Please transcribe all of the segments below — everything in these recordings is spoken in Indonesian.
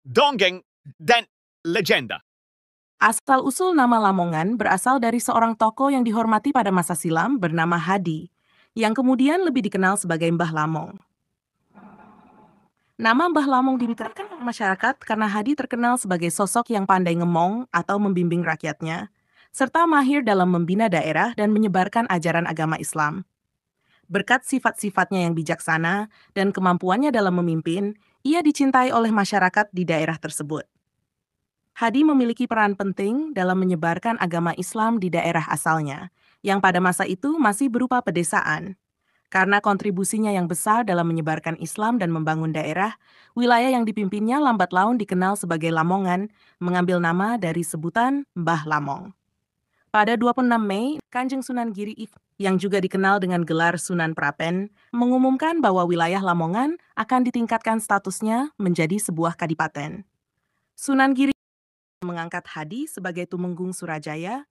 dongeng, dan legenda. Asal-usul nama Lamongan berasal dari seorang tokoh yang dihormati pada masa silam bernama Hadi, yang kemudian lebih dikenal sebagai Mbah Lamong. Nama Mbah Lamong diberikan oleh masyarakat karena Hadi terkenal sebagai sosok yang pandai ngemong atau membimbing rakyatnya, serta mahir dalam membina daerah dan menyebarkan ajaran agama Islam. Berkat sifat-sifatnya yang bijaksana dan kemampuannya dalam memimpin, ia dicintai oleh masyarakat di daerah tersebut. Hadi memiliki peran penting dalam menyebarkan agama Islam di daerah asalnya, yang pada masa itu masih berupa pedesaan. Karena kontribusinya yang besar dalam menyebarkan Islam dan membangun daerah, wilayah yang dipimpinnya lambat laun dikenal sebagai Lamongan, mengambil nama dari sebutan Mbah Lamong. Pada 26 Mei, Kanjeng Sunan Giri yang juga dikenal dengan gelar Sunan Prapen, mengumumkan bahwa wilayah Lamongan akan ditingkatkan statusnya menjadi sebuah kadipaten. Sunan Giri mengangkat Hadi sebagai Tumenggung Surajaya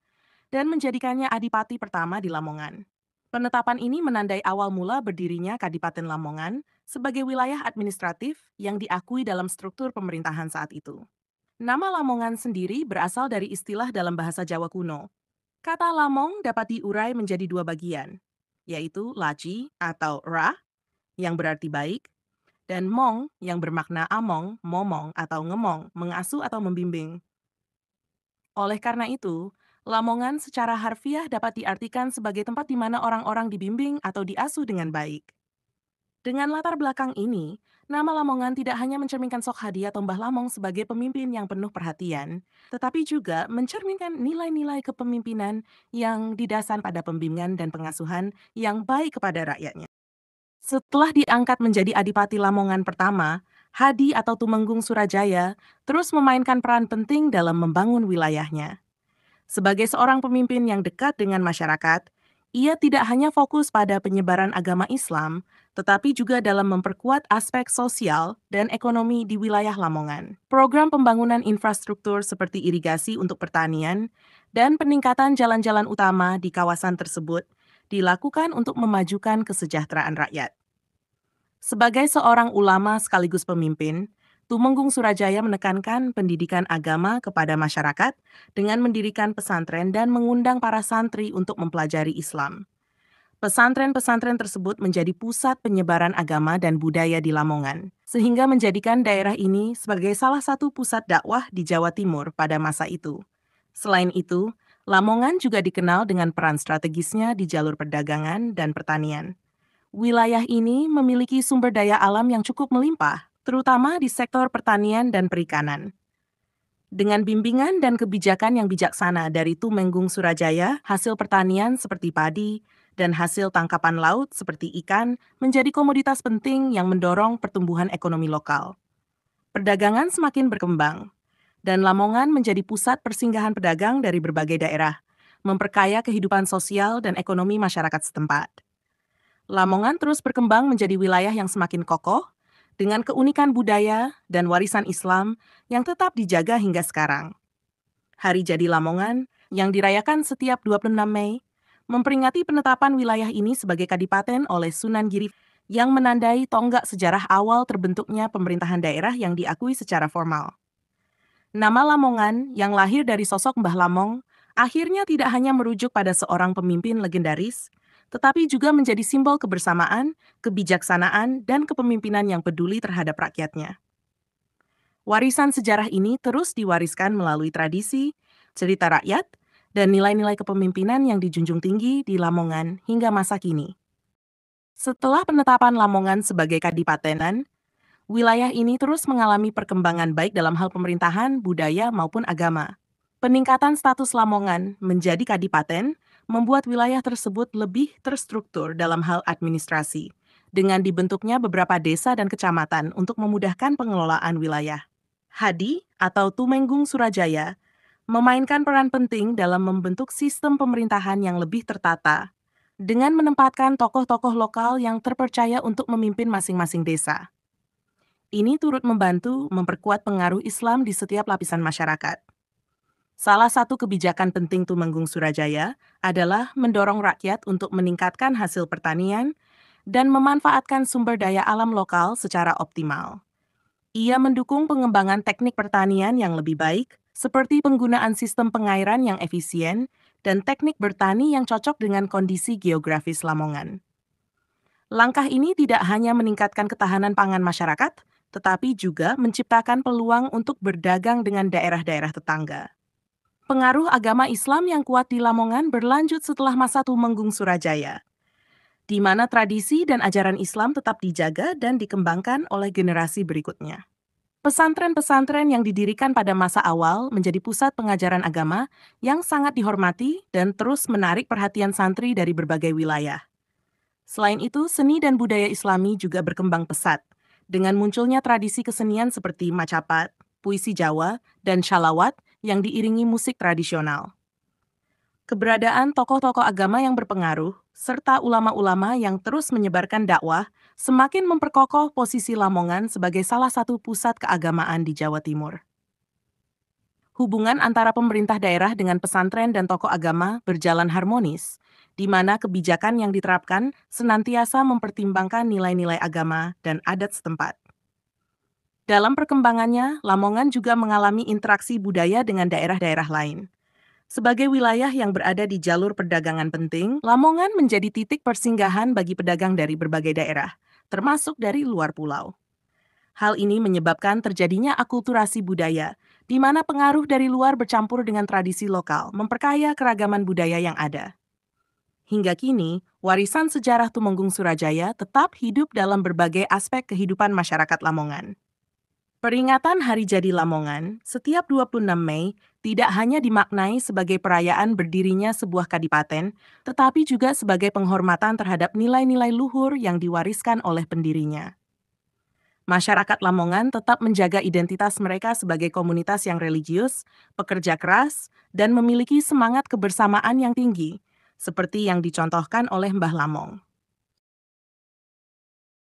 dan menjadikannya adipati pertama di Lamongan. Penetapan ini menandai awal mula berdirinya Kadipaten Lamongan sebagai wilayah administratif yang diakui dalam struktur pemerintahan saat itu. Nama Lamongan sendiri berasal dari istilah dalam bahasa Jawa kuno. Kata Lamong dapat diurai menjadi dua bagian, yaitu laci atau ra, yang berarti baik, dan mong yang bermakna among, momong atau ngemong, mengasuh atau membimbing. Oleh karena itu, Lamongan secara harfiah dapat diartikan sebagai tempat di mana orang-orang dibimbing atau diasuh dengan baik. Dengan latar belakang ini, nama Lamongan tidak hanya mencerminkan Sok Hadi atau Mbah Lamong sebagai pemimpin yang penuh perhatian, tetapi juga mencerminkan nilai-nilai kepemimpinan yang didasarkan pada pembimbingan dan pengasuhan yang baik kepada rakyatnya. Setelah diangkat menjadi Adipati Lamongan pertama, Hadi atau Tumenggung Surajaya terus memainkan peran penting dalam membangun wilayahnya. Sebagai seorang pemimpin yang dekat dengan masyarakat, ia tidak hanya fokus pada penyebaran agama Islam, tetapi juga dalam memperkuat aspek sosial dan ekonomi di wilayah Lamongan. Program pembangunan infrastruktur seperti irigasi untuk pertanian dan peningkatan jalan-jalan utama di kawasan tersebut dilakukan untuk memajukan kesejahteraan rakyat. Sebagai seorang ulama sekaligus pemimpin, Tumenggung Surajaya menekankan pendidikan agama kepada masyarakat dengan mendirikan pesantren dan mengundang para santri untuk mempelajari Islam. Pesantren-pesantren tersebut menjadi pusat penyebaran agama dan budaya di Lamongan, sehingga menjadikan daerah ini sebagai salah satu pusat dakwah di Jawa Timur pada masa itu. Selain itu, Lamongan juga dikenal dengan peran strategisnya di jalur perdagangan dan pertanian. Wilayah ini memiliki sumber daya alam yang cukup melimpah, terutama di sektor pertanian dan perikanan. Dengan bimbingan dan kebijakan yang bijaksana dari Tumenggung Surajaya, hasil pertanian seperti padi dan hasil tangkapan laut seperti ikan menjadi komoditas penting yang mendorong pertumbuhan ekonomi lokal. Perdagangan semakin berkembang, dan Lamongan menjadi pusat persinggahan pedagang dari berbagai daerah, memperkaya kehidupan sosial dan ekonomi masyarakat setempat. Lamongan terus berkembang menjadi wilayah yang semakin kokoh, dengan keunikan budaya dan warisan Islam yang tetap dijaga hingga sekarang. Hari Jadi Lamongan, yang dirayakan setiap 26 Mei, memperingati penetapan wilayah ini sebagai kadipaten oleh Sunan Giri yang menandai tonggak sejarah awal terbentuknya pemerintahan daerah yang diakui secara formal. Nama Lamongan yang lahir dari sosok Mbah Lamong akhirnya tidak hanya merujuk pada seorang pemimpin legendaris, tetapi juga menjadi simbol kebersamaan, kebijaksanaan, dan kepemimpinan yang peduli terhadap rakyatnya. Warisan sejarah ini terus diwariskan melalui tradisi, cerita rakyat, dan nilai-nilai kepemimpinan yang dijunjung tinggi di Lamongan hingga masa kini. Setelah penetapan Lamongan sebagai kadipatenan, wilayah ini terus mengalami perkembangan baik dalam hal pemerintahan, budaya, maupun agama. Peningkatan status Lamongan menjadi kadipaten membuat wilayah tersebut lebih terstruktur dalam hal administrasi, dengan dibentuknya beberapa desa dan kecamatan untuk memudahkan pengelolaan wilayah. Hadi atau Tumenggung Surajaya memainkan peran penting dalam membentuk sistem pemerintahan yang lebih tertata, dengan menempatkan tokoh-tokoh lokal yang terpercaya untuk memimpin masing-masing desa. Ini turut membantu memperkuat pengaruh Islam di setiap lapisan masyarakat. Salah satu kebijakan penting Tumenggung Surajaya adalah mendorong rakyat untuk meningkatkan hasil pertanian dan memanfaatkan sumber daya alam lokal secara optimal. Ia mendukung pengembangan teknik pertanian yang lebih baik, seperti penggunaan sistem pengairan yang efisien dan teknik bertani yang cocok dengan kondisi geografis Lamongan. Langkah ini tidak hanya meningkatkan ketahanan pangan masyarakat, tetapi juga menciptakan peluang untuk berdagang dengan daerah-daerah tetangga. Pengaruh agama Islam yang kuat di Lamongan berlanjut setelah masa Tumenggung Surajaya, di mana tradisi dan ajaran Islam tetap dijaga dan dikembangkan oleh generasi berikutnya. Pesantren-pesantren yang didirikan pada masa awal menjadi pusat pengajaran agama yang sangat dihormati dan terus menarik perhatian santri dari berbagai wilayah. Selain itu, seni dan budaya Islami juga berkembang pesat, dengan munculnya tradisi kesenian seperti macapat, puisi Jawa, dan syalawat yang diiringi musik tradisional. Keberadaan tokoh-tokoh agama yang berpengaruh, serta ulama-ulama yang terus menyebarkan dakwah, semakin memperkokoh posisi Lamongan sebagai salah satu pusat keagamaan di Jawa Timur. Hubungan antara pemerintah daerah dengan pesantren dan tokoh agama berjalan harmonis, di mana kebijakan yang diterapkan senantiasa mempertimbangkan nilai-nilai agama dan adat setempat. Dalam perkembangannya, Lamongan juga mengalami interaksi budaya dengan daerah-daerah lain. Sebagai wilayah yang berada di jalur perdagangan penting, Lamongan menjadi titik persinggahan bagi pedagang dari berbagai daerah, termasuk dari luar pulau. Hal ini menyebabkan terjadinya akulturasi budaya, di mana pengaruh dari luar bercampur dengan tradisi lokal, memperkaya keragaman budaya yang ada. Hingga kini, warisan sejarah Tumenggung Surajaya tetap hidup dalam berbagai aspek kehidupan masyarakat Lamongan. Peringatan Hari Jadi Lamongan setiap 26 Mei tidak hanya dimaknai sebagai perayaan berdirinya sebuah kadipaten, tetapi juga sebagai penghormatan terhadap nilai-nilai luhur yang diwariskan oleh pendirinya. Masyarakat Lamongan tetap menjaga identitas mereka sebagai komunitas yang religius, pekerja keras, dan memiliki semangat kebersamaan yang tinggi, seperti yang dicontohkan oleh Mbah Lamong.